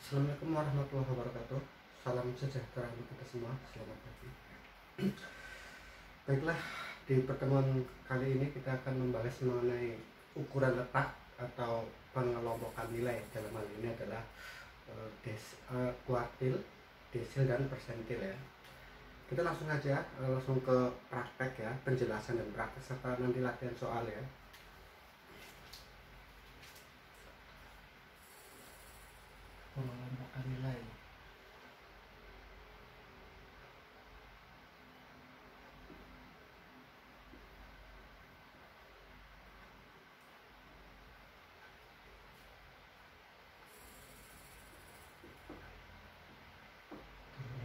Assalamualaikum warahmatullahi wabarakatuh. Salam sejahtera untuk kita semua. Selamat pagi. Baiklah, di pertemuan kali ini kita akan membahas mengenai ukuran letak atau pengelompokan nilai. Dalam hal ini adalah kuartil, desil, dan persentil ya. Kita langsung aja langsung ke praktek ya, penjelasan dan praktek serta nanti latihan soal ya. Pengelompokan nilai.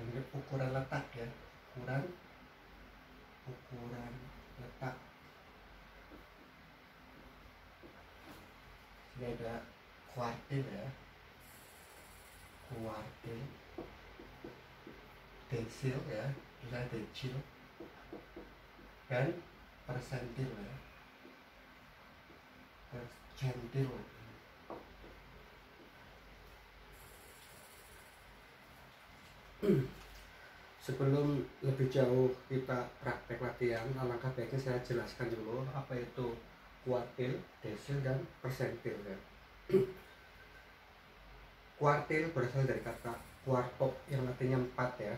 Ini ukuran letak ya, ukuran letak. Ini ada kuartil ya, kuartil, desil ya, bisa decil, dan persentil ya, persentil. Sebelum lebih jauh kita praktek latihan, alangkah baiknya saya jelaskan dulu apa itu kuartil, desil, dan persentil ya. Kuartil berasal dari kata quarto yang artinya 4 ya.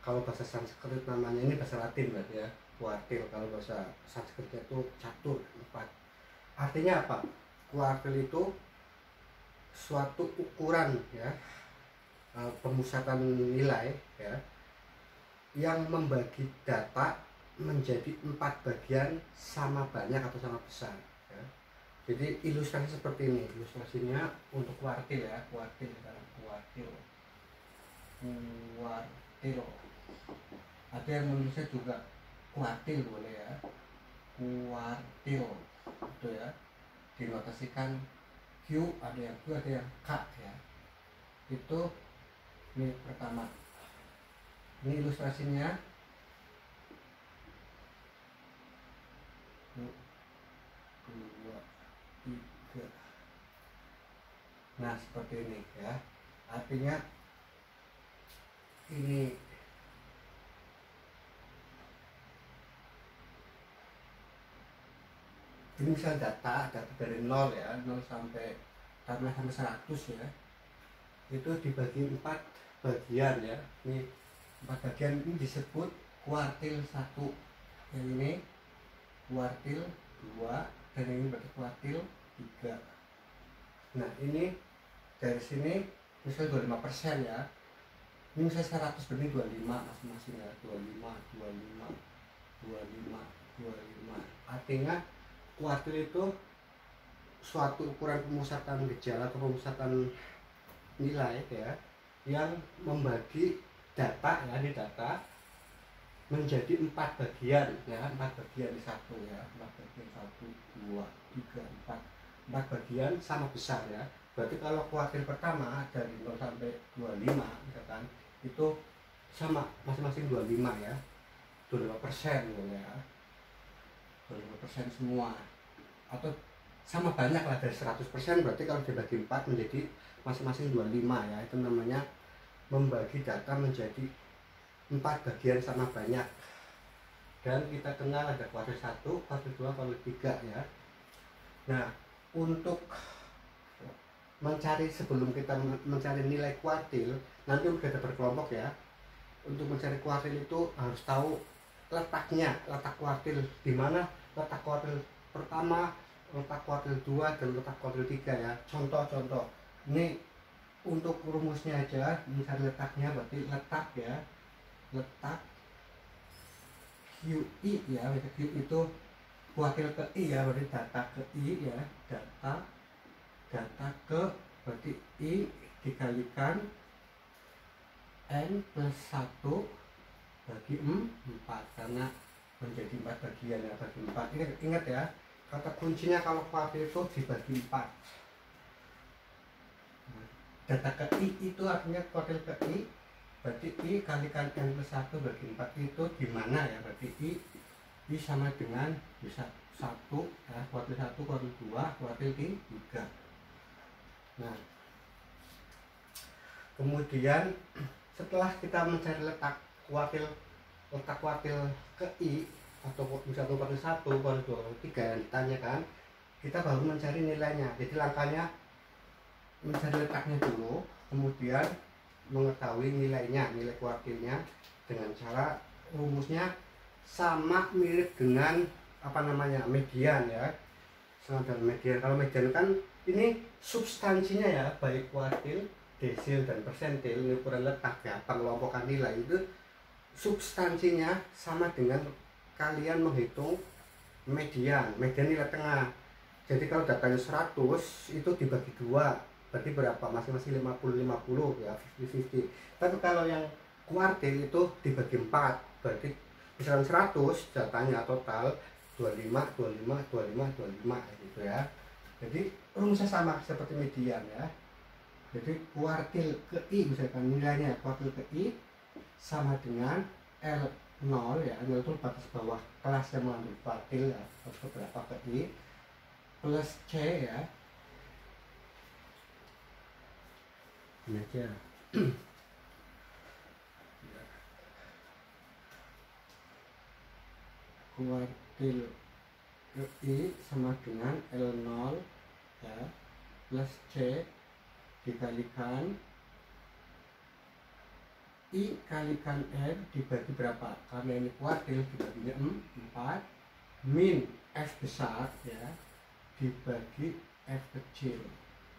Kalau bahasa Sanskrit namanya, ini bahasa Latin berarti ya, kuartil. Kalau bahasa Sanskritnya itu catur, 4. Artinya apa? Kuartil itu suatu ukuran ya, pemusatan nilai ya, yang membagi data menjadi 4 bagian sama banyak atau sama besar ya. Jadi ilustrasi seperti ini, ilustrasinya untuk kuartil ya, kuartil ada yang menulisnya juga kuartil boleh ya, kuartil itu ya, dinotasikan Q, ada yang Q, ada yang K ya. Itu ini pertama, ini ilustrasinya. Dua, tiga. Nah seperti ini ya, artinya ini misal data dari 0 ya, 0 sampai 100 ya, itu dibagi 4 bagian ya. Ini 4 bagian ini disebut kuartil 1, yang ini kuartil 2, dan ini berarti kuartil 3. Nah ini dari sini misal 25% ya, ini misalnya 100 berarti 25 masing-masing ya, 25. Artinya kuartil itu suatu ukuran pemusatan gejala atau pemusatan nilai ya, yang membagi data ya, di data menjadi 4 bagian ya, 4 bagian di satu ya, 4 bagian, 1, 2, 3, 4 bagian sama besar ya. Berarti kalau kuartil pertama dari 0 sampai 25 misalkan, itu sama masing-masing 25 ya, 25% ya, 25% semua, atau sama banyak lah dari 100%. Berarti kalau dibagi 4 menjadi masing-masing 25 ya, itu namanya membagi data menjadi 4 bagian sama banyak. Dan kita kenal ada kuartil 1, kuartil 2, kuartil 3 ya. Nah untuk mencari, sebelum kita mencari nilai kuartil, nanti udah ada berkelompok ya. Untuk mencari kuartil itu harus tahu letaknya, letak kuartil di mana, letak kuartil pertama, letak kuartil 2, dan letak kuartil 3 ya. Contoh-contoh ini untuk rumusnya aja, mencari letaknya berarti letak ya, letak QI ya, Q itu kuartil ke I ya, berarti data ke I ya, data ke, berarti I dikalikan N plus 1 bagi 4, karena menjadi 4 bagian ya, bagi 4. Ingat ya, kata kuncinya kalau kuartil itu dibagi 4. Data ke I itu artinya kuartil ke I, berarti I kalikan N plus 1 bagi 4 itu gimana ya, berarti I sama dengan bisa 1 ya, kuartil 1, kuartil 2, kuartil 3. Nah Kemudian setelah kita mencari letak kuartil ke I atau misalnya kuartil 1, kuartil 2, 3 yang ditanyakan, kita baru mencari nilainya. Jadi langkahnya mencari letaknya dulu, kemudian mengetahui nilainya, nilai kuartilnya dengan cara rumusnya sama mirip dengan median ya. Sama dengan median. Kalau median kan ini substansinya ya, baik kuartil, desil dan persentil, ini ukuran letak ya, pengelompokan nilai itu substansinya sama dengan kalian menghitung median nilai tengah. Jadi kalau datanya 100 itu dibagi 2, berarti berapa? Masing-masing 50-50 ya, 50-50. Tapi kalau yang kuartil itu dibagi 4, berarti misalkan 100 datanya total 25 gitu ya. Jadi rumusnya sama seperti median ya. Jadi kuartil ke I, misalkan nilainya kuartil ke I sama dengan L0 ya, L itu batas bawah kelas yang mengandung kuartil ya, atau berapa ke I, plus C ya. Ini aja. Kuartil ke I sama dengan L0 ya, plus C dikalikan I kalikan N dibagi berapa? Karena ini kuartil dibaginya 4, min F besar ya dibagi F kecil.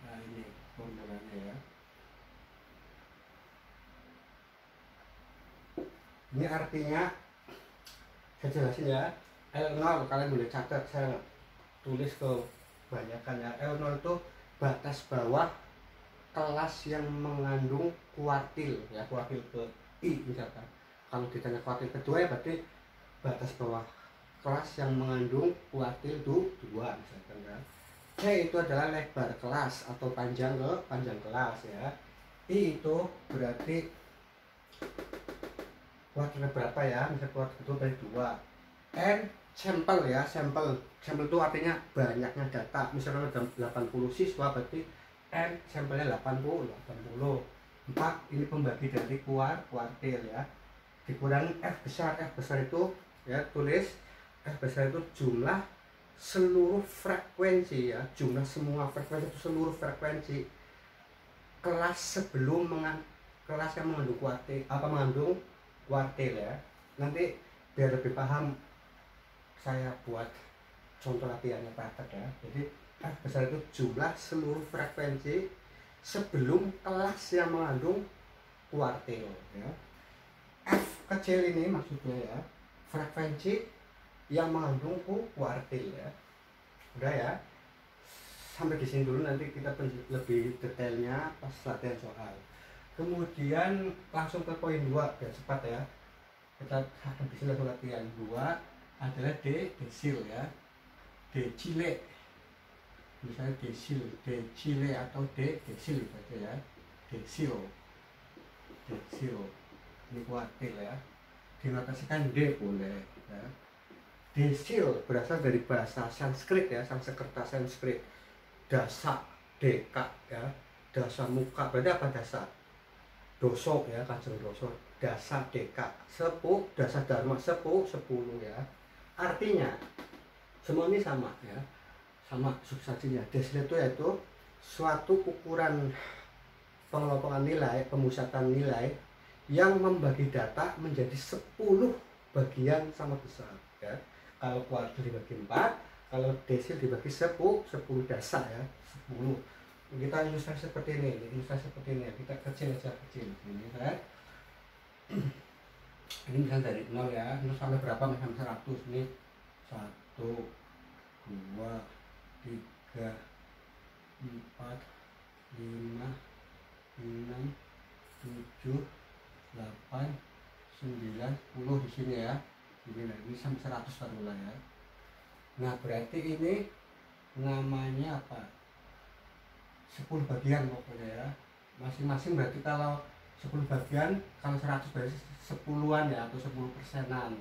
Nah ini formulanya ya. Ini artinya saya jelasin ya. L0 kalian boleh catat, saya tulis ke kebanyakan ya. L0 itu batas bawah kelas yang mengandung kuartil ya, kuartil ke I misalkan. Kalau ditanya kuartil kedua ya berarti batas bawah kelas yang mengandung kuartil 2 misalkan ya. C itu adalah lebar kelas atau panjang kelas ya. I itu berarti kuartil berapa ya, misalnya kuartil kedua berarti 2. N sampel ya, sampel itu artinya banyaknya data. Misalnya ada 80 siswa berarti N sampelnya 80. 4 ini pembagi dari kuartil ya, dikurangi F besar itu ya, tulis F besar itu jumlah seluruh frekuensi ya, jumlah semua frekuensi itu seluruh frekuensi kelas sebelum kelas yang mengandung kuartil ya. Nanti biar lebih paham saya buat contoh latihannya praktek ya. Jadi F besar itu jumlah seluruh frekuensi sebelum kelas yang mengandung kuartil ya. F kecil ini maksudnya ya, frekuensi yang mengandung kuartil ya. Udah ya, sampai di sini dulu, nanti kita lebih detailnya pas latihan soal. Kemudian langsung ke poin 2 biar cepat ya. Kita habis latihan 2 adalah desil ya, decile, misalnya decile atau desil saja ya, desil ini kuartil ya, dinotasikan D boleh ya. Desil berasal dari bahasa Sanskrit ya, Sanskerta Sanskrit, dasa deka ya, dasa muka, berarti apa dasa? Doso ya, kajeng doso, dasa deka, sepuh, dasa dharma, sepuh 10 ya. Artinya semua ini sama ya, sama substansinya. Desil itu yaitu suatu ukuran pengelompokan nilai, pemusatan nilai yang membagi data menjadi 10 bagian sama besar ya. Kalau kuartil dibagi 4, kalau desil dibagi 10 dasa ya, 10. Kita ilustrasi seperti ini, kita kecil aja, kecil ini kan. Ini misalnya dari 0 ya, 0 sampai berapa, misalnya 100 ini 1, 2, 3, 4, 5, 6, 7, 8, 9, 10 di sini ya. Ini sampai 100 formula ya. Nah berarti ini namanya apa? 10 bagian pokoknya ya. Masing-masing berarti kalau 10 bagian, kalau 100 berarti 10-an ya, atau 10%-an.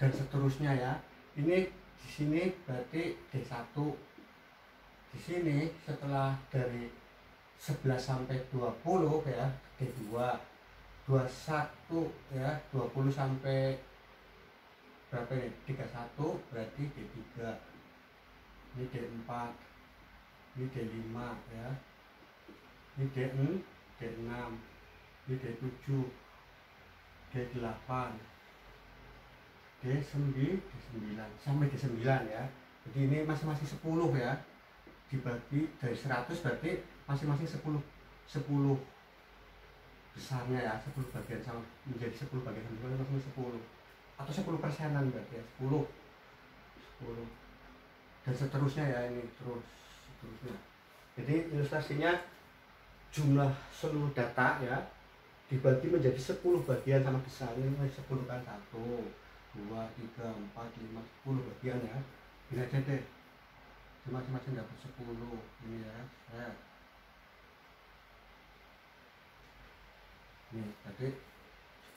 Dan seterusnya ya. Ini di sini berarti D1. Di sini setelah dari 11 sampai 20 ya, D2. 21 ya, 20 sampai berapa ini? 31 berarti D3. Ini D4. Ini D5 ya. Ini D6, D6. Ini D7. D8. D9 sampai D9 ya. Jadi ini masing-masing 10 ya. Dibagi dari 100 berarti masing-masing 10 besarnya ya, 10 bagian sama menjadi 10 bagian sama masing-masing 10 atau 10%-an berarti ya, 10 dan seterusnya ya, ini seterusnya. Jadi ilustrasinya jumlah seluruh data ya dibagi menjadi 10 bagian sama besar. Ini 10 kan 1, 2, 3, 4, 5, 10 bagian ya. Ini aja deh, masing-masing dapat 10 ini ya. Nih tadi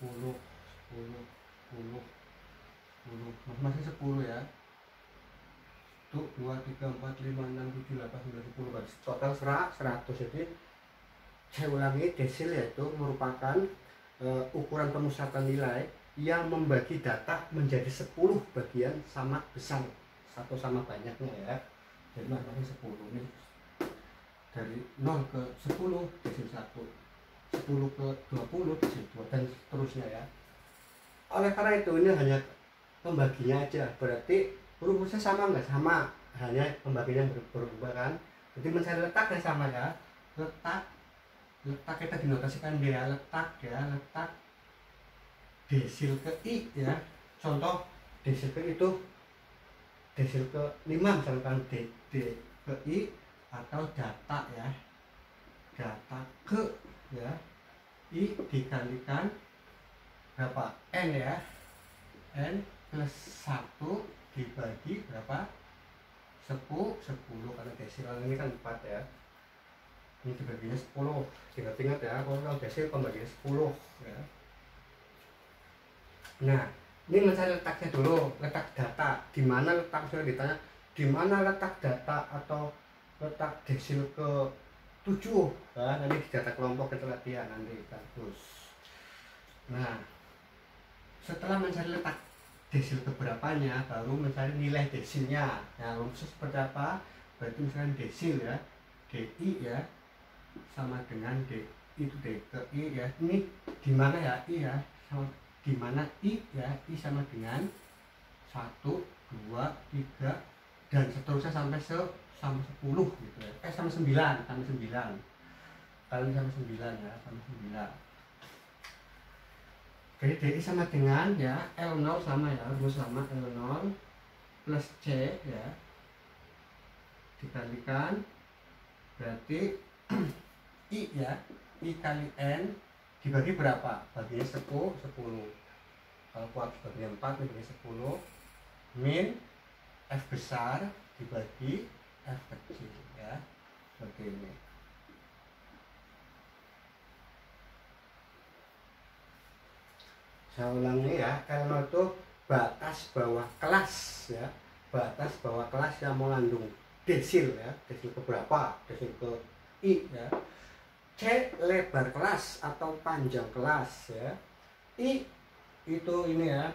10 masing-masing 10 ya. 1, 2, 3, 4, 5, 6, 7, 8, 9, 10 total 100. Jadi saya ulangi, desil yaitu merupakan ukuran pemusatan nilai yang membagi data menjadi 10 bagian sama besar atau sama banyaknya ya. Jadi masing-masing 10 nih, dari 0 ke 10 desil 1, 10 ke 20 desil 2 dan seterusnya ya. Oleh karena itu ini hanya pembaginya aja, berarti rumusnya sama nggak? Sama, hanya pembagian yang berubah kan. Jadi mencari letaknya sama ya. Letak kita dinotasikan dia letak desil ke i ya. Contoh desil ke itu desil ke 5 misalkan d ke i, atau data ya, data ke ya i dikalikan berapa, n ya, n plus 1 dibagi berapa, 10 karena desimal ini kan 4 ya, ini dibaginya 10. Ingat-ingat ya, kalau desil pembagiannya 10 ya. Nah ini mencari letaknya dulu, letak data di mana letak, sudah ditanya di mana letak data atau letak desil ke 7 ya, nanti di data kelompok kita latihan nanti bagus. Nah setelah mencari letak desil keberapanya baru mencari nilai desilnya. Nah rumusnya seperti apa? Berarti misalnya desil ya, DI ya sama dengan D itu D ke I ya. Ini di mana ya I ya, sama di mana I ya, I sama dengan 1, 2, 3 dan seterusnya sampai sama 10 gitu ya. Sama 9 kalian sama 9 ya, sama 9. Jadi DI sama dengan ya L0 sama ya, rumus sama L0 plus C ya dikalikan berarti I ya, I kali N dibagi berapa? Baginya 10. Kalau kuat baginya 4 dibagi 10 min F besar dibagi F kecil ya, seperti ini. Saya ulangi ya, L0 itu batas bawah kelas ya, batas bawah kelas yang mengandung desil ya, desil ke berapa, desil ke I ya. C lebar kelas atau panjang kelas ya. I itu ini ya,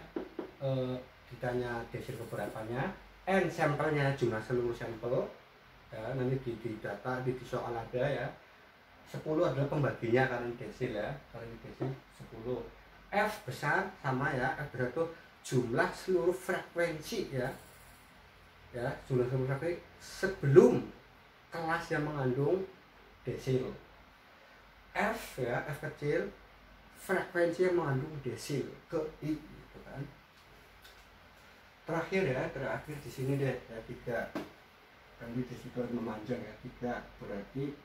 ditanya desil ke berapanya. N sampelnya, jumlah seluruh sampel ya, nanti di data di soal ada ya. 10 adalah pembaginya karena desil ya, karena desil 10. F besar sama ya, F besar itu jumlah seluruh frekuensi ya, jumlah seluruh frekuensi sebelum kelas yang mengandung desil. F ya, F kecil frekuensi yang mengandung desil ke I gitu kan. Terakhir di sini deh ya, 3 kan di situ memanjang ya, 3 berarti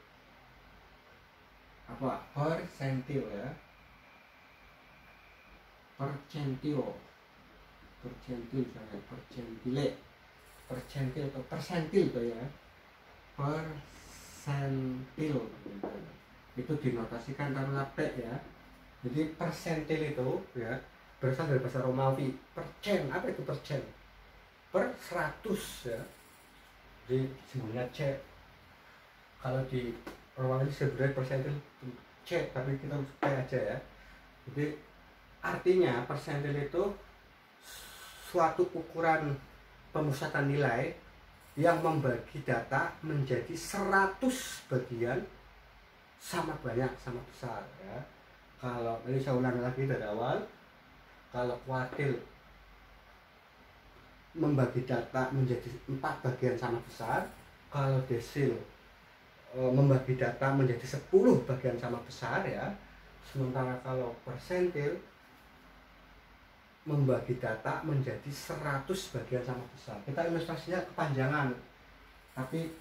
apa, persentil ya, persentil misalnya, persentil atau persentil tuh ya, persentil gitu. Itu dinotasikan karena P ya. Jadi persentil itu ya berasal dari bahasa Romawi. Persen, apa itu persen? Per 100 ya. Jadi simbolnya C. Kalau di ruang ini sebenarnya persentil C, tapi kita P aja ya. Jadi artinya persentil itu suatu ukuran pemusatan nilai yang membagi data menjadi 100 bagian sama banyak, sama besar ya. Kalau ini saya ulang lagi dari awal, kalau kuartil membagi data menjadi 4 bagian sama besar, kalau desil membagi data menjadi 10 bagian sama besar ya. Sementara kalau persentil membagi data menjadi 100 bagian sama besar. Kita ilustrasinya kepanjangan, tapi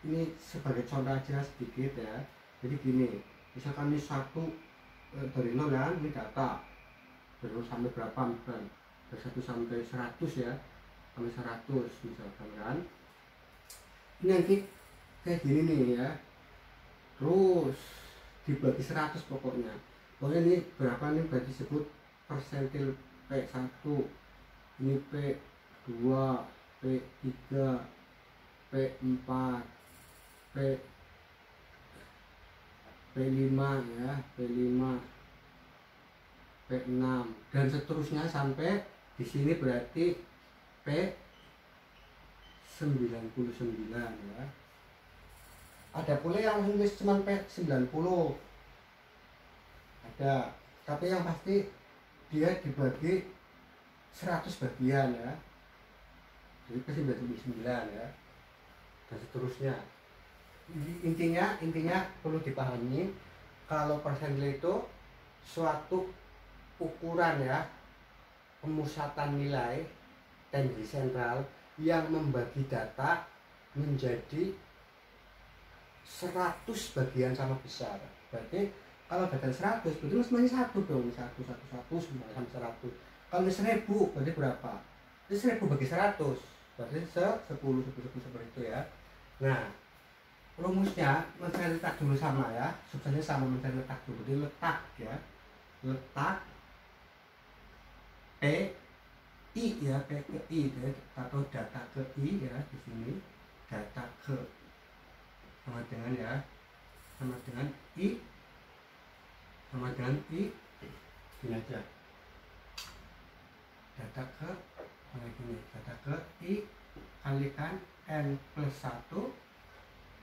ini sebagai contoh aja sedikit ya. Jadi gini, misalkan ini satu dari 0 ya, ini data dari 0 sampai berapa, misalkan dari 1 sampai 100 ya, sampai 100 misalkan kan. Ini nanti kayak gini nih ya, terus dibagi 100 pokoknya. Pokoknya ini berapa nih, berarti disebut persentil P1, ini P2, P3, P4, P5 ya, P5, P6 dan seterusnya sampai di sini berarti P99 ya. Ada pula yang tulis cuma P90. Ada, tapi yang pasti dia dibagi 100 bagian ya. Jadi P99 ya. Dan seterusnya. Intinya perlu dipahami kalau persentil itu suatu ukuran ya, pemusatan nilai tendensi sentral yang membagi data menjadi 100 bagian sama besar. Berarti kalau data 100 berarti semuanya 1 dong, 1 sampai 100. Kalau 1000 berarti berapa? Itu 1000 bagi 100 berarti 10 seperti itu ya. Nah, rumusnya mencari letak dulu sama ya, substansinya sama, mencari letak dulu. Jadi letak ya, letak P I ya, P ke I ya, atau data ke I ya, di sini data ke sama dengan ya, sama dengan I, sama dengan I, gini aja, data ke sama gini, data ke I kalikan N plus 1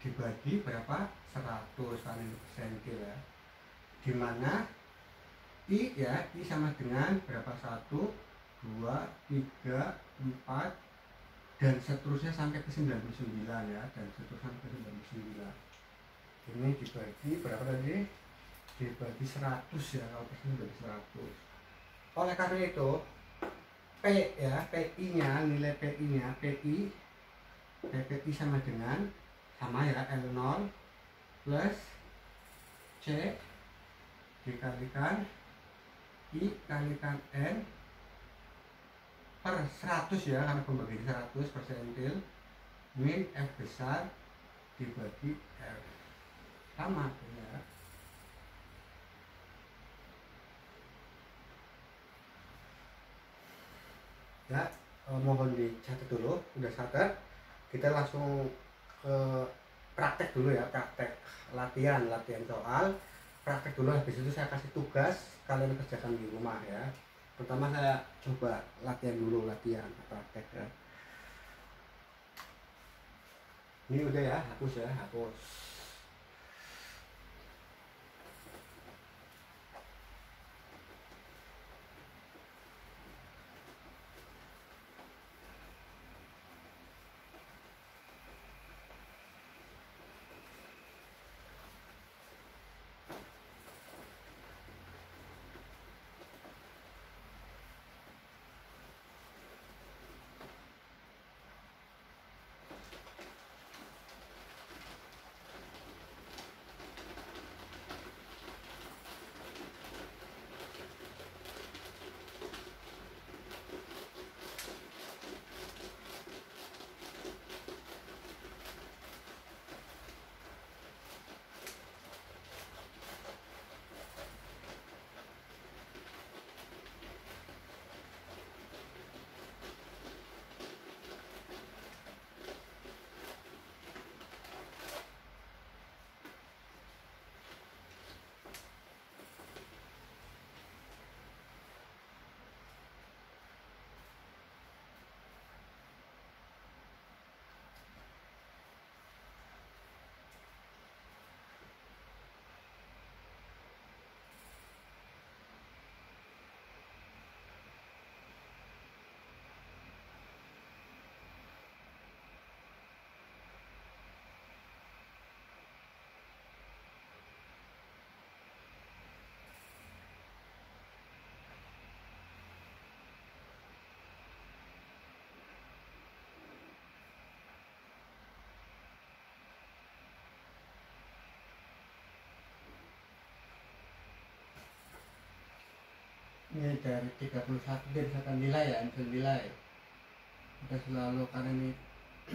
dibagi berapa? 100 kali persentil ya, dimana I ya, I sama dengan berapa? 1, 2, 3, 4 dan seterusnya sampai ke 99 ya, dan seterusnya sampai ke 99. Ini dibagi berapa tadi? Dibagi 100 ya, kalau persen dibagi 100. Oleh karena itu P ya, PI nya, nilai PI nya, PI sama dengan sama ya, L0 plus C dikalikan I kalikan N per 100 ya, karena pembagi 100 persentil min F besar dibagi F, sama ya. Ya, mohon dicatat dulu. Udah catat, kita langsung ke praktek dulu ya, praktek latihan soal. Praktek dulu, habis itu saya kasih tugas kalian kerjakan di rumah ya. Pertama saya coba latihan dulu, latihan praktek ya. Ini udah ya, hapus ya, hapus. ini dari 31 dia misalkan nilai ya, nilai kita selalu karena ini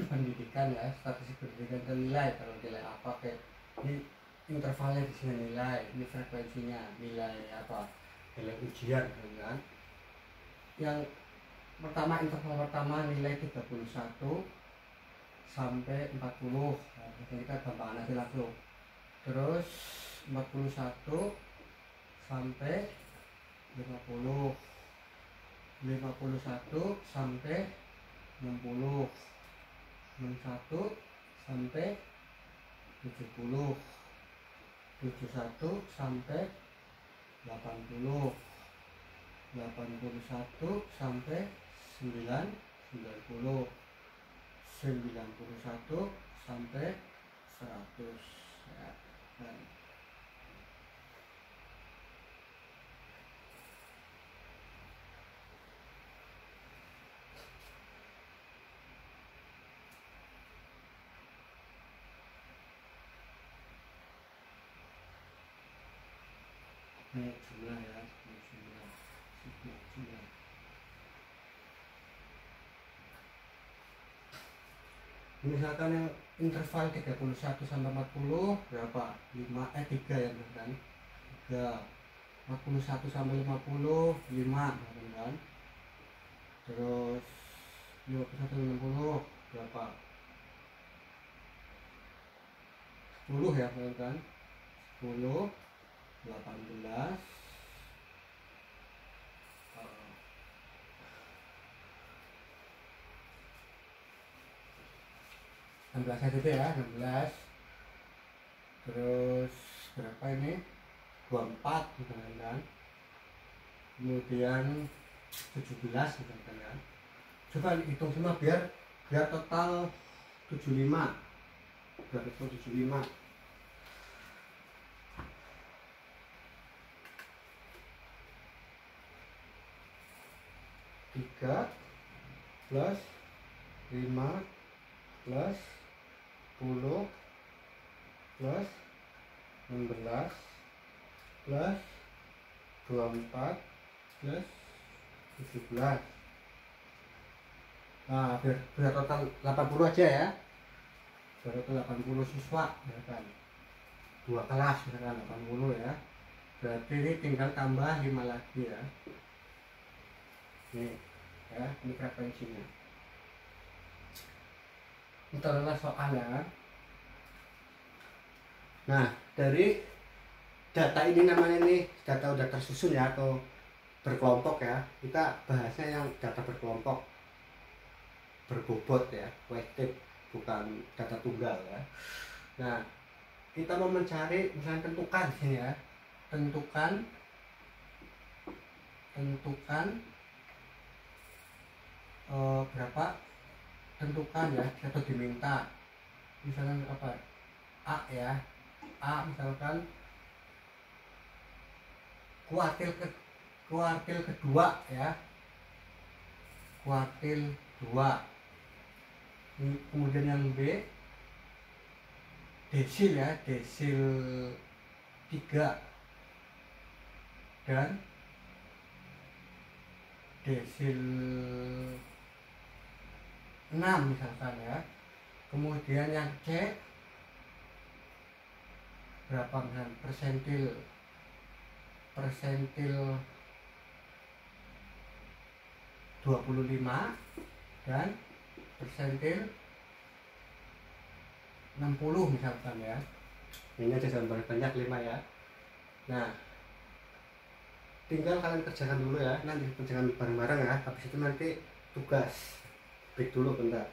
pendidikan ya, statistik pendidikan dan nilai. Kalau nilai apa kayak ini intervalnya di sini nilai, ini frekuensinya nilai apa, nilai ujian kan. Yang pertama, interval pertama nilai 31 sampai 40. Nah, kita gampangan aja langsung. Terus 41 sampai 50, 51 sampai 60, 61 sampai 70, 71 sampai 80, 81 sampai 90, 91 sampai 100 ya. Dan ini jumlah ya, jumlah. Misalkan yang interval 31 sampai 40 berapa? 3 ya kan? 3. 41 sampai 50 5 kan? Terus 51 sampai 60 berapa? 10 ya kan? 10, 18, 16 aja deh ya, 16. Terus berapa ini? 24 misalkan kan. Kemudian 17 misalkan kan. Coba hitung semua biar total 75. Biar total 75. 3 plus 5 plus 10 plus 16 plus 24 plus 17. Nah, biar total 80 aja ya. Biar total 80 siswa ya kan. 2 kelas misalkan 80 ya. Berarti ini tinggal tambah 5 lagi ya. Ini ya, ini frekuensinya. Itu adalah soalnya. Nah, dari data ini namanya nih data udah tersusun ya atau berkelompok ya. Kita bahasnya yang data berkelompok, berbobot ya, weighted, bukan data tunggal ya. Nah, kita mau mencari misalnya tentukan sini ya. Tentukan berapa, tentukan ya, atau diminta misalkan apa, A ya, A misalkan kuartil kedua ya, kuartil 2. Kemudian yang B desil ya, desil 3 dan desil 6 misalkan ya. Kemudian yang C berapa misalkan, persentil 25 dan persentil 60 misalkan ya. Ini aja gambar banyak 5 ya. Nah, tinggal kalian kerjakan dulu ya, nanti kerjakan bareng-bareng ya. Habis itu nanti tugas. Break dulu bentar.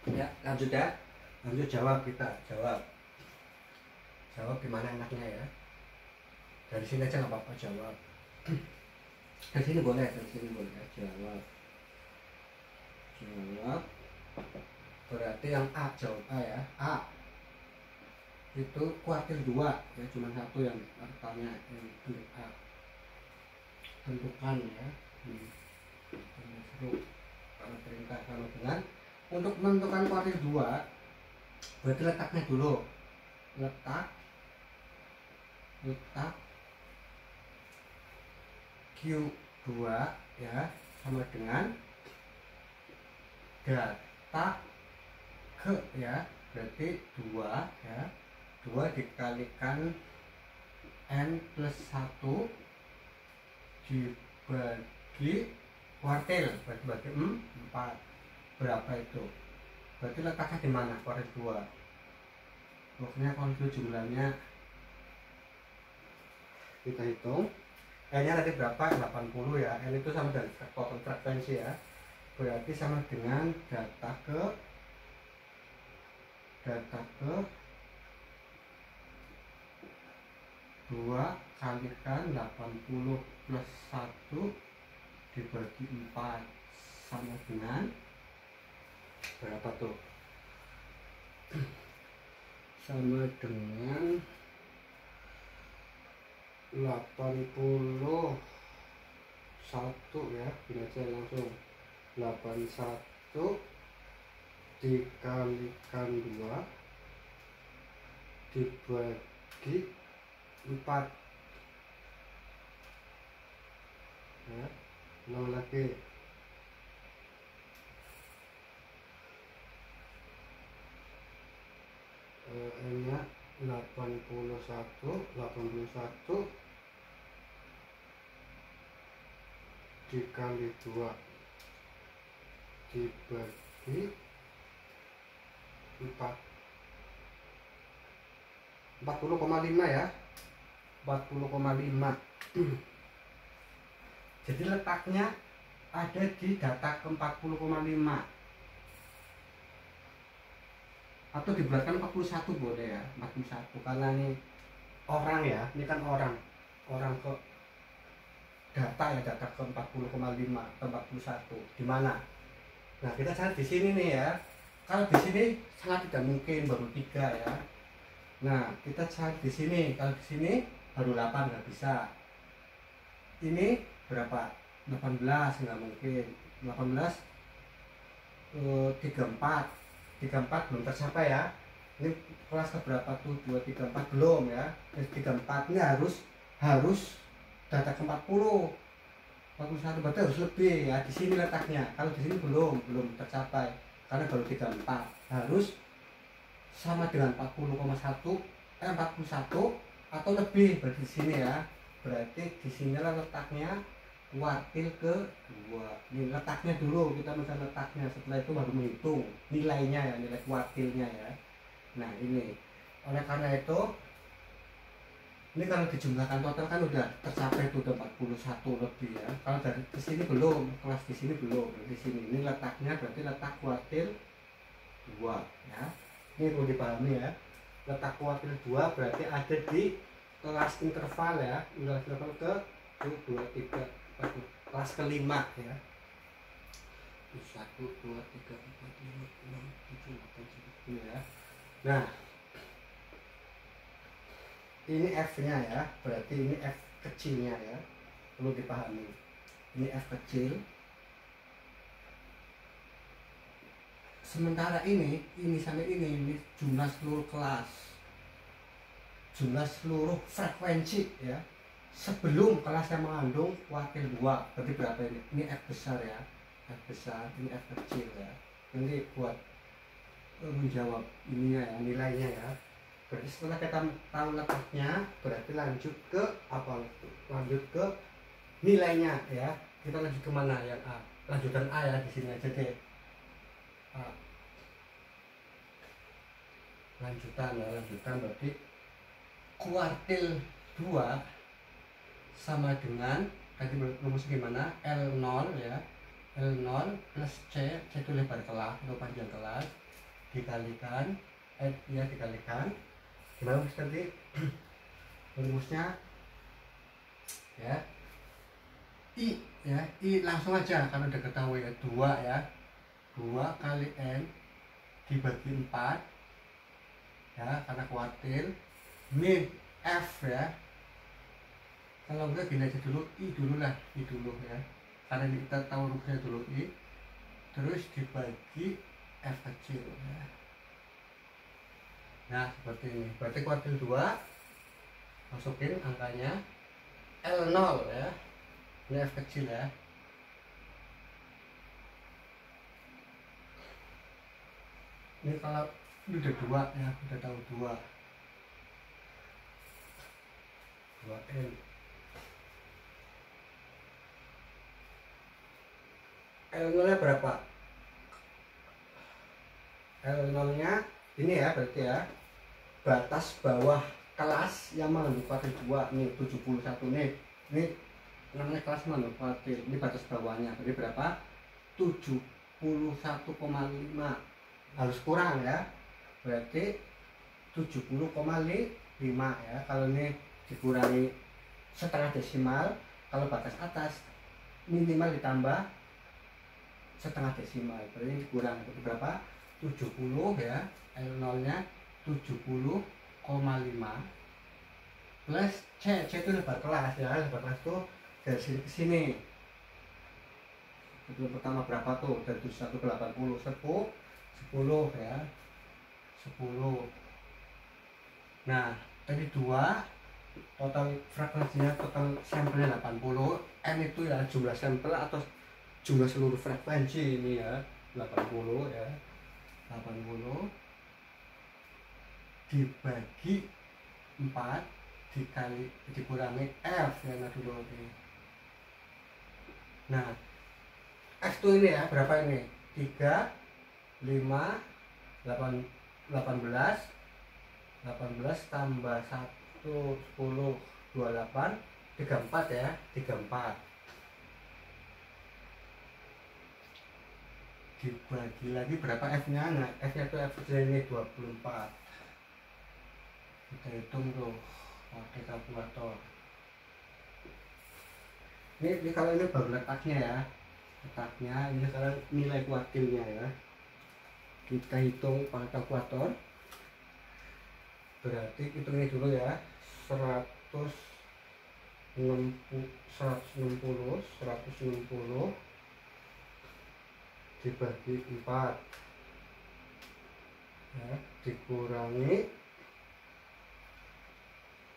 Ya, lanjut ya. Lanjut jawab, kita jawab gimana enaknya ya. Dari sini aja nggak apa-apa jawab. Dari sini boleh ya, jawab. Berarti yang A jawab A ya. A itu kuartil 2 ya, cuma satu yang artinya yang tentukan ya. Seru kalau perintah sama dengan untuk menentukan kuartil 2 berarti letaknya dulu, letak Q2 ya sama dengan data ke ya, berarti 2 ya, 2 dikalikan N plus 1 dibagi kuartil, berarti bagi 4 berapa itu, berarti letaknya di mana kuartil 2. Pokoknya kalau jumlahnya kita hitung, N nya tadi berapa, 80 ya, N itu sama dengan potong frekuensi ya, berarti sama dengan data ke 2 kalikan 80 plus 1 dibagi 4 sama dengan berapa tuh, sama dengan 81 ya, ini aja langsung 81 dikalikan 2 dibagi 4 ya, ulang lagi N nya 81 dikali 2 dibagi 40,5 ya, 40,5. Jadi letaknya ada di data ke 40,5 atau dibulatkan 41 boleh ya, 41 karena ini orang ya, ini kan orang ke data ya, data ke 40,5 ke 41 di mana. Nah, kita cari di sini nih ya. Kalau di sini sangat tidak mungkin, baru 3 ya. Nah, kita cari di sini. Kalau di sini baru 8, nggak bisa. Ini berapa? 18, nggak mungkin. 18 34 belum tercapai ya. Ini kelas keberapa tuh? 2, 3, 4 belum ya. 34 ini harus data ke 41 berarti harus lebih ya. Di sini letaknya. Kalau di sini belum tercapai karena baru 34. Harus sama dengan 41 atau lebih, berarti di sini ya. Berarti di sinilah letaknya kuartil ke-2. Ini letaknya dulu, kita mencari letaknya, setelah itu baru menghitung nilainya ya, nilai kuartilnya ya. Nah, ini oleh karena itu ini kalau dijumlahkan total kan udah tercapai tuh 41 lebih ya. Kalau dari di sini belum, kelas di sini belum, di sini ini letaknya berarti letak kuartil 2 ya. Ini perlu dipahami ya. Letak kuartil 2 berarti ada di kelas interval ya, interval ke 2, 3, 4, kelas kelima ya. 1, 2, 3, 4, 5, 6, 7, 8, 9 ya. Nah, ini F nya ya, berarti ini F kecilnya ya, perlu dipahami. Ini F kecil. Sementara ini sampai ini jumlah seluruh kelas, jumlah seluruh frekuensi ya, sebelum kelas yang mengandung kuartil 2. Berarti berapa ini? Ini F besar ya, F besar, ini F kecil ya. Nanti buat menjawab ininya ya, nilainya ya. Berarti setelah kita tahu letaknya, berarti lanjut ke apa? Lanjut ke nilainya ya. Kita lanjut ke mana? Yang A. Lanjutan A ya, di sini aja deh. A. Lanjutan berarti kuartil 2 sama dengan tadi rumusnya gimana? L0 ya. L0 plus C itu lebar kelas atau panjang kelas dikalikan dikalikan gimana tadi rumusnya ya, I ya, I langsung aja karena udah ketahui ya, 2 ya, 2 kali N dibagi 4 ya, karena kuartil. Ini F ya, kalau enggak gini aja dulu, I dulu lah, I dulu ya, karena ini kita tahu rumusnya dulu I, terus dibagi F kecil ya. Nah seperti ini, berarti kuartil 2 masukin angkanya L0 ya, ini F kecil ya. Ini kalau ini udah 2 ya, udah tahu 2 N. L0 nya berapa? L0 nya ini ya, berarti ya batas bawah kelas yang mengandung kuartil 2 nih, 71 nih. Ini namanya kelas mengandung kuartil, ini batas bawahnya. Jadi berapa? 71,5. Harus kurang ya. Berarti 70,5 ya. Kalau ini dikurangi setengah desimal, kalau batas atas minimal ditambah setengah desimal, berarti dikurang berapa? 70 ya, L0 nya 70,5 plus C itu lebar kelas ya, lebar kelas itu dari sini ke sini. Itu pertama berapa tuh? Dari 71 ke 80, 10 ya, 10. Nah tadi 2 total frekuensinya, total sampelnya 80. N itu ya jumlah sampel atau jumlah seluruh frekuensi ini ya, 80 ya, 80 dibagi 4 dikali dikurangi F ya, nah dulu ini. Nah F itu ini ya, berapa ini? 3, 5, 8, 18 tambah 1, 10, 28, 34 ya, 34 dibagi lagi berapa F nya? Nah F nya itu F ini 24. Kita hitung tuh pakai kalkulator. Ini kalau ini baru letaknya ya, letaknya ini sekarang nilai kuartilnya ya, kita hitung pakai kalkulator. Berarti hitungnya dulu ya, 160 dibagi 4 ya, dikurangi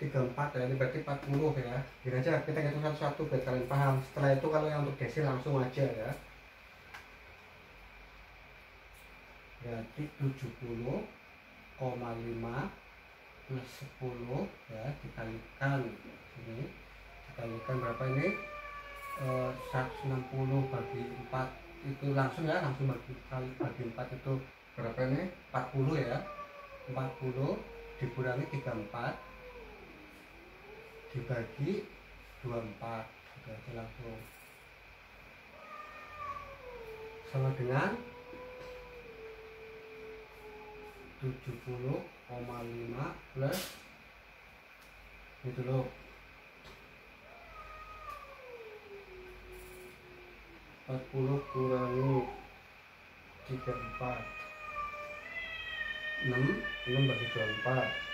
34 ya, ini berarti 40 ya. Gini aja kita hitung satu-satu biar kalian paham. Setelah itu kalau yang untuk desil langsung aja ya. Berarti 70,5 plus 10 ya, dikalikan ini, dikalikan berapa ini? 160 bagi 4 itu langsung ya, langsung bagi 4 itu berapa ini? 40 ya. 40 dikurangi 34 dibagi 24, gitu aja langsung, sama dengan 70,5 plus itu loh, 40 kurangi 34, 6 bagi 24.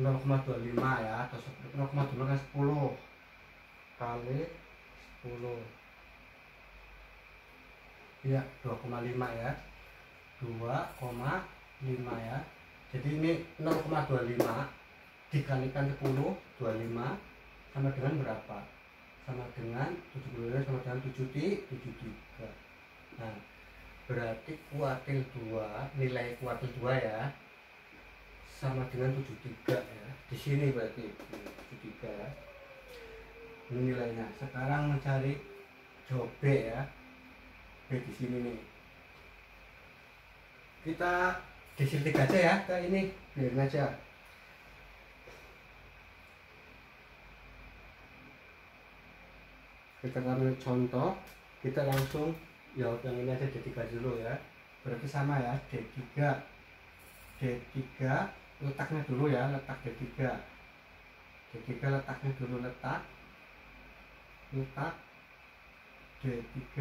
0,25 ya, atau 0,25 kan 10 kali 10 ya, 2,5 ya, 2,5 ya. Jadi ini 0,25 dikalikan 10, 25 sama dengan berapa? Sama dengan 70 sama dengan 7,3. Nah berarti kuartil 2, nilai kuartil 2 ya, sama dengan 73 ya. Di sini berarti 73 ya. Ini nilainya. Sekarang mencari jawab B ya. B di sini nih. Kita desil 3 aja ya ke ini, biarin aja. Kita ambil contoh, kita langsung jawab yang ini aja, D3 dulu ya. Berarti sama ya, D3 letaknya dulu ya, letak D3 letaknya dulu, letak letak D3,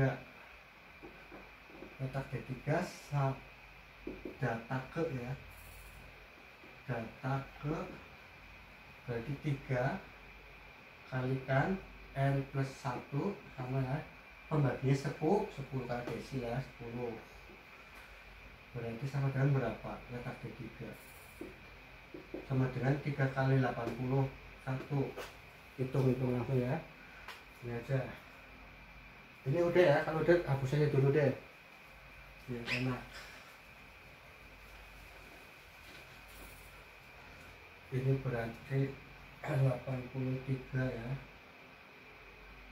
letak D3 data ke ya, data ke berarti 3 kalikan N plus 1 sama ya, pembaginya 10 kali desil ya, 10 berarti sama dengan berapa? Letak D3 sama dengan 3 kali 80 1, hitung langsung ya, ini aja, ini udah ya. Kalau udah hapus aja dulu deh biar enak. Ini berarti 83 ya,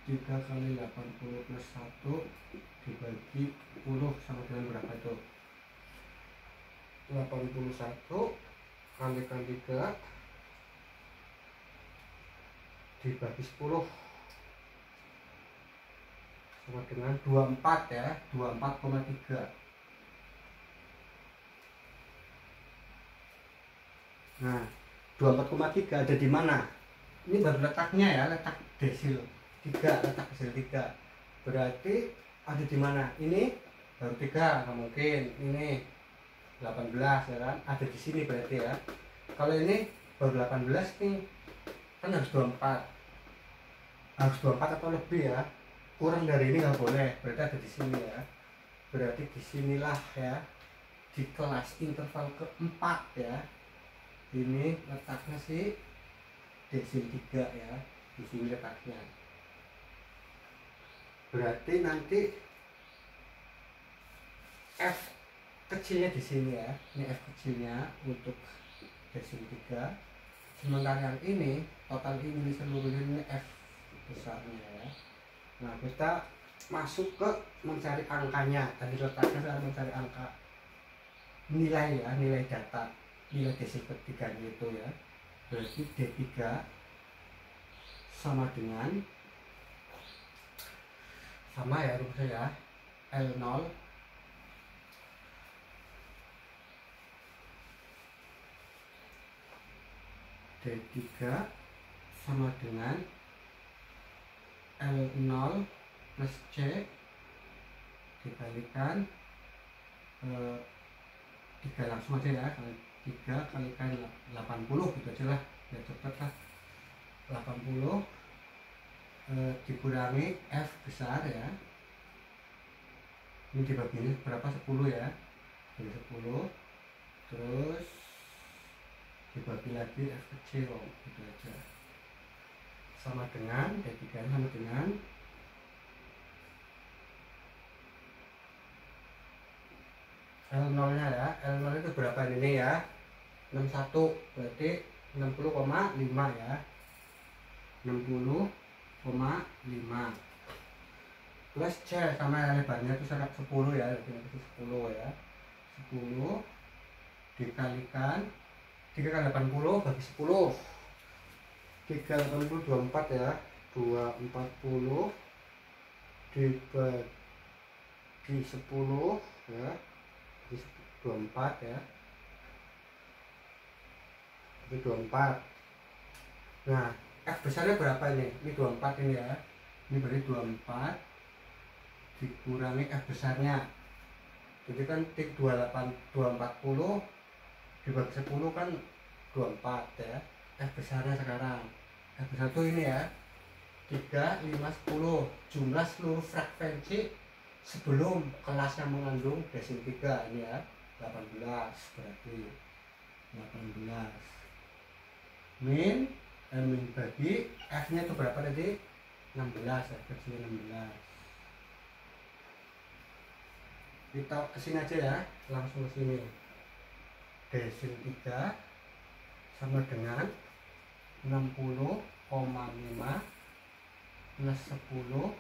3 kali 80 plus 1 dibagi 10 sama dengan berapa itu? 81 kalikan 3 dibagi 10 sama dengan 24 ya, 24,3. Nah, 24,3 ada di mana? Ini baru letaknya ya, letak desil 3, letak desil 3. Berarti ada di mana? Ini baru 3, nggak mungkin. Ini 18 ya kan? Ada di sini berarti ya. Kalau ini baru 18 nih, kan harus 24. Harus 24 atau lebih ya. Kurang dari ini nggak boleh. Berarti ada di sini ya. Berarti disinilah ya, di kelas interval keempat ya. Ini letaknya sih desil 3 ya, di sini letaknya. Berarti nanti F kecilnya di sini ya, ini F kecilnya untuk desil 3. Sementara yang ini total ini seluruhnya ini F besarnya ya. Nah, kita masuk ke mencari angkanya. Tadi letaknya adalah mencari angka nilai ya, nilai data, nilai desil ketiganya itu ya. Berarti D3 sama dengan, sama ya rumusnya ya, L0 D3 sama dengan L0 plus C dikalikan 3 langsung aja ya, 3 kalikan 80 gitu aja lah, biar cepet lah. 80 dikurangi F besar ya, ini dibagi berapa? 10 ya, jadi 10 terus dibagi lagi F kecil gitu aja, sama dengan D3 sama dengan L0 nya ya. L0 itu berapa ini ya? 61, berarti 60,5 ya, 60,5 plus C sama lebarnya itu 10 ya, itu 10 ya, 10 dikalikan 3 kali 80 bagi 10, 3 80 24 ya, 240 dibagi 10 ya, 24 ya, itu 24. Nah, F besarnya berapa ini? Ini 24 ini ya, ini berarti 24 dikurangi F besarnya, jadi kan 240 dibagi 10 kan 24 ya. F besarnya sekarang, F besar itu ini ya, 3, 5, 10 jumlah seluruh frekuensi sebelum kelas yang mengandung desil 3 ini ya, 18 berarti 18 min bagi F nya itu berapa tadi? 16 ya, kecil 16. Kita kesini aja ya, langsung ke sini. Desil 3 sama dengan 60,5 plus 10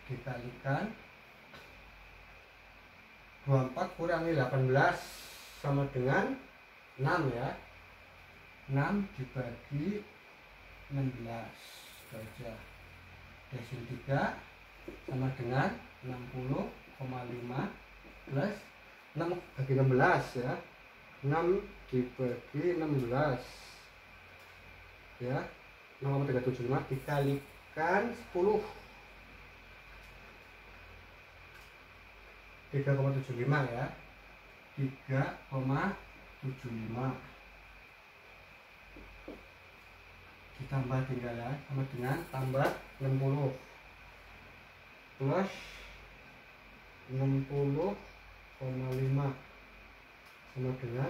dikalikan 24 kurangi 18 sama dengan 6 ya, 6 dibagi 16 saja. Desil 3 sama dengan 60,5 plus 6 bagi 16 ya, 6 dibagi 16 ya, 0,375 dikali dikalikan 10, 3,75 ya, 3,75 ditambah tinggal ya, sama dengan tambah 60 plus 60,5 sama dengan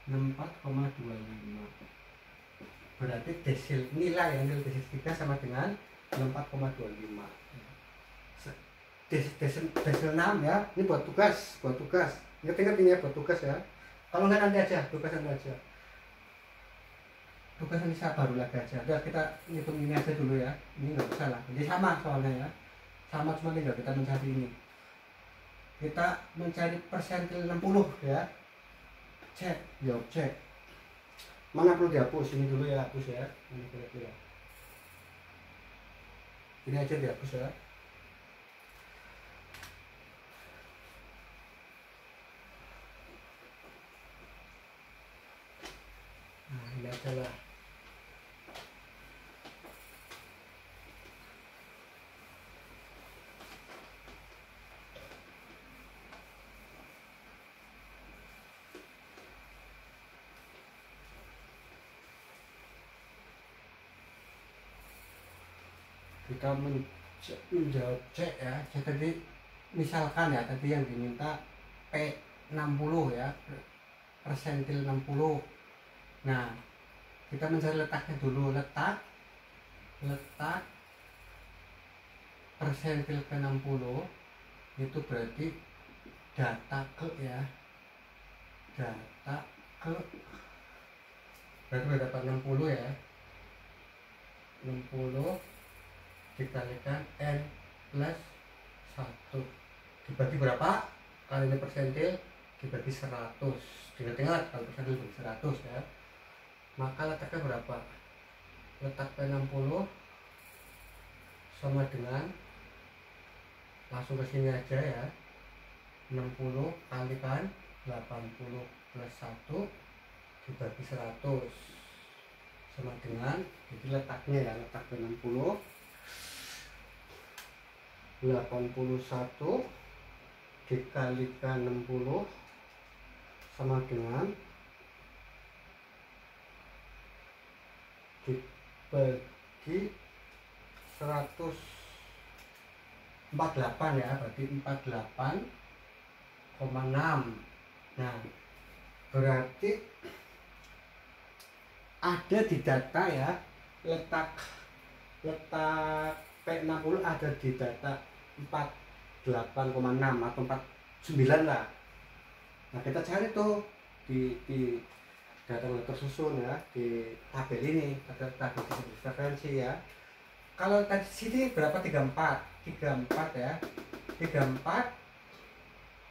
64,25. Berarti desil nilai desil 3 sama dengan 64,25. Desil 6 ya, ini buat tugas. Ingat ini ya, buat tugas ya. Kalau nggak nanti aja, tugas ini saya baru lagi aja. Udah, kita hitung ini aja dulu ya. Ini nggak usah lah. Jadi sama soalnya ya. Sama, cuma tinggal kita mencari ini. Kita mencari persentil 60 ya. Cek. Mana perlu dihapus? Ini dulu ya, hapus ya. Ini kira-kira. Ini aja dihapus ya. Nah, ini aja lah. Kita menjawab cek ya. Jadi misalkan ya, tadi yang diminta P60 ya, persentil 60. Nah, kita mencari letaknya dulu. Letak persentil ke 60 itu berarti data ke ya, berarti berapa? 60 ya, 60 dikalikan N plus 1 dibagi berapa? Kali ini persentil dibagi 100. Ingat kalau persentil dibagi 100 ya, maka letaknya berapa? Letak P60 sama dengan, langsung ke sini aja ya, 60 kalikan 80 plus 1 dibagi 100 sama dengan, jadi letaknya ya, letak P60 81 dikalikan 60 sama dengan dibagi 148 ya, berarti 48,6. Nah, berarti ada di data ya, letak P60 ada di data 48,6 atau 49 lah. Nah, kita cari tuh di data tersusun ya, di tabel ini ada tabel referensi ya. Kalau tadi sini berapa? 34 ya, 34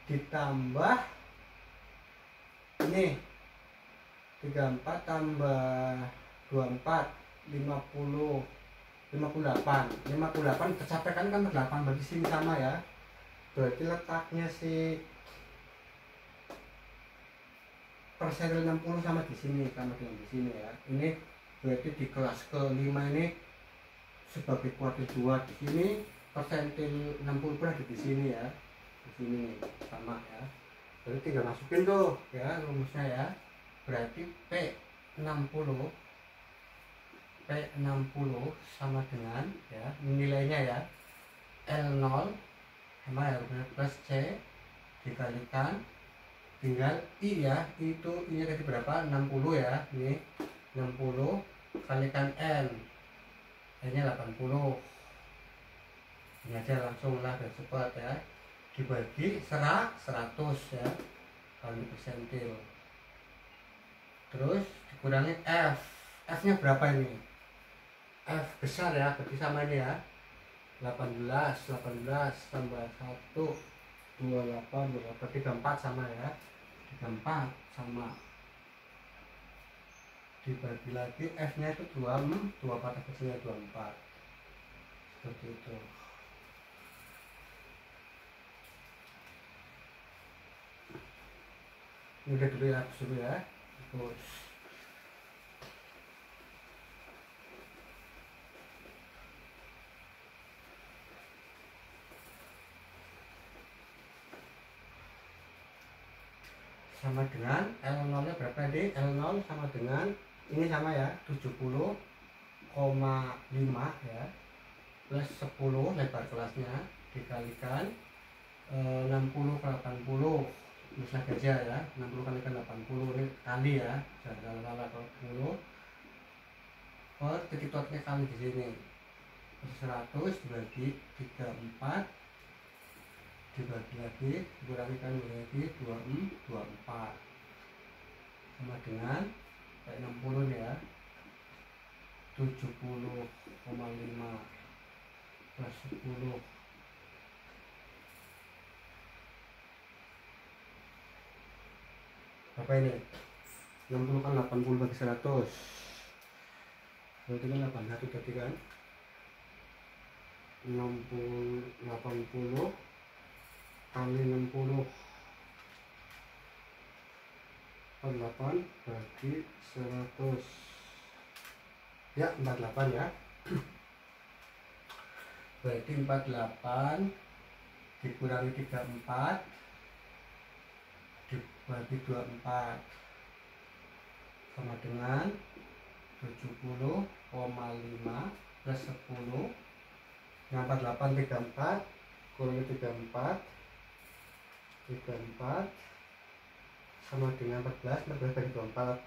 ditambah ini 34 tambah 24 58 tercapai kan 8, berarti sini sama ya. Berarti letaknya si persentil 60 sama di sini, sama dengan di sini ya. Ini berarti di kelas ke-5 ini sebagai kuadrat 2 di sini, persentil 60 pun ada di sini ya. Di sini sama ya. Berarti tinggal masukin tuh ya rumusnya ya. Berarti P60 sama dengan ya, nilainya ya, L0 sama R plus C dikalikan tinggal I ya, itu I nya tadi berapa? 60 ya, ini 60 kalikan N nya 80. Ini aja langsung lah biar cepat ya, dibagi 100 ya, kali persentil, terus dikurangi F nya berapa ini? F besar ya, berarti sama ini ya, 18 tambah 1 28 berarti 34 sama ya, 34 sama dibagi lagi F nya itu 24 kecilnya 24, seperti itu. Ini udah dulu ya, dulu ya, terus sama dengan L0 nya berapa nih? L0 sama dengan ini sama ya, 70,5 ya, plus 10 lebar kelasnya dikalikan 60 ke 80, misal aja ya, 60 kalikan 80 ini kali ya, jangan salah 20 per titik tolaknya kali di sini 100 dibagi 34 dibagi lagi dikurangikan lagi 24 sama dengan kayak 60 nih ya, 70,5 plus 10 apa ini, 60 kan 80 bagi 100 berarti kan 81 tadi kan, 80 kali 60 per 8 bagi 100 ya, 48 ya. Berarti 48 dikurangi 34 dibagi 24 sama dengan 70,5 plus 10 yang 48 34 kurangi 34 sama dengan 14 bagi 24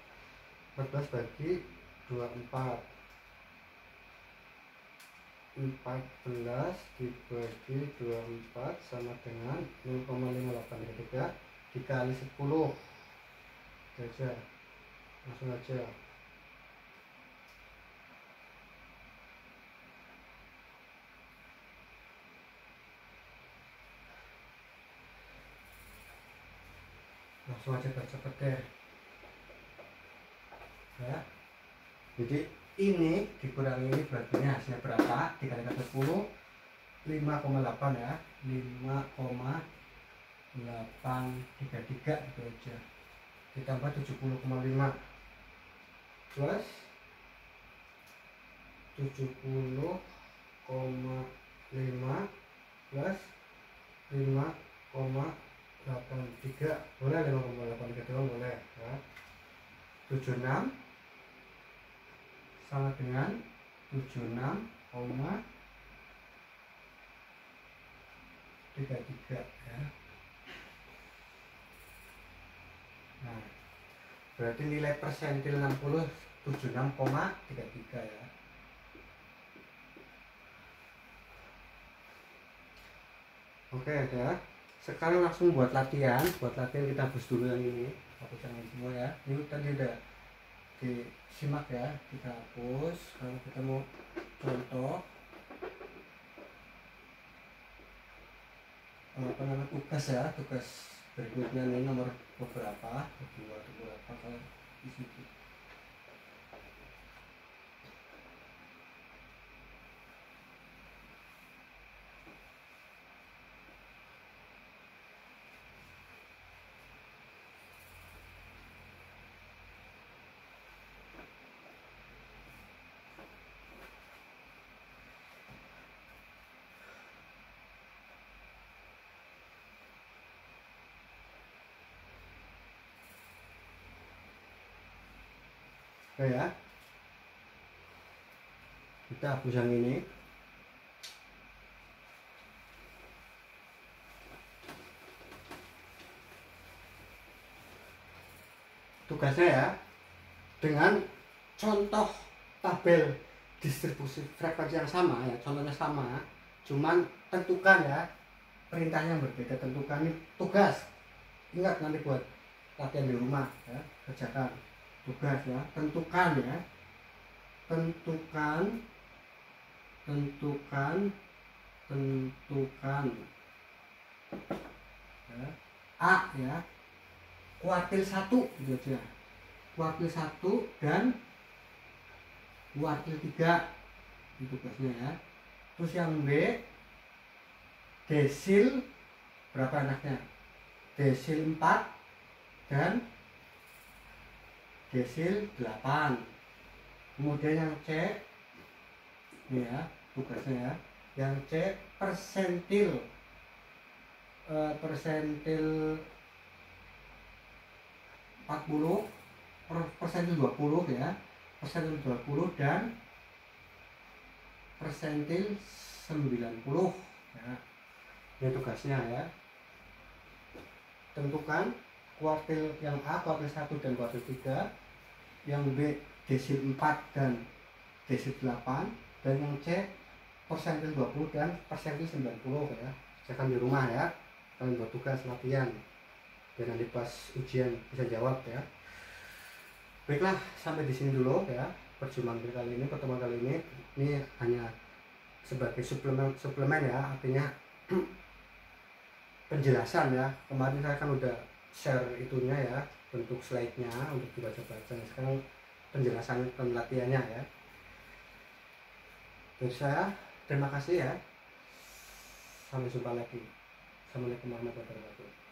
14 bagi 24 14 dibagi 24 sama dengan 0,58 dikali 10 aja, langsung aja. Langsung aja cepet deh ya. Jadi ini dikurangi ini berarti hasilnya berapa, dikalikan 10 5,8 ya, 5,833 gitu aja, ditambah 70,5 plus 70,5 plus 5,83 boleh, 5,83 doang boleh ya. 76 sama dengan 76,33 ya. Nah, berarti nilai persentil 60 76,33 ya. Oke ya. Sekarang langsung buat latihan kita hapus dulu yang ini, hapus yang ini semua ya. Ini tadi udah disimak ya, kita hapus. Kalau kita mau contoh apa namanya tugas ya, tugas berikutnya ini nomor beberapa, kedua atau berapa kalau di situ. Oke ya, kita hapus yang ini. Tugasnya ya, dengan contoh tabel distribusi frekuensi yang sama ya, contohnya sama, cuman tentukan ya, perintahnya berbeda, tentukan ini tugas. Ingat nanti buat latihan di rumah ya, kerjakan tugas ya, tentukan ya, tentukan ya, A ya, kuartil 1 gitu aja, kuartil 1 dan kuartil 3 itu tugasnya ya. Terus yang B, desil berapa anaknya, desil 4 dan desil 8. Kemudian yang C ini ya tugasnya ya, yang C persentil 40, persentil 20 ya, persentil 20 dan persentil 90 ya. Ini tugasnya ya. Tentukan kuartil yang A, kuartil 1 dan kuartil 3, yang B desil 4 dan desil 8, dan yang C persentil 20 dan persentil 90 ya. Kerjakan di rumah ya, kalian buat tugas latihan biar nanti pas ujian bisa jawab ya. Baiklah, sampai di sini dulu ya pertemuan kali ini hanya sebagai suplemen ya, artinya penjelasan ya. Kemarin saya kan udah share itunya ya, bentuk slide-nya untuk dibaca-baca. Sekarang penjelasan latihannya ya. Dari saya terima kasih ya, sampai jumpa lagi. Assalamualaikum warahmatullahi wabarakatuh.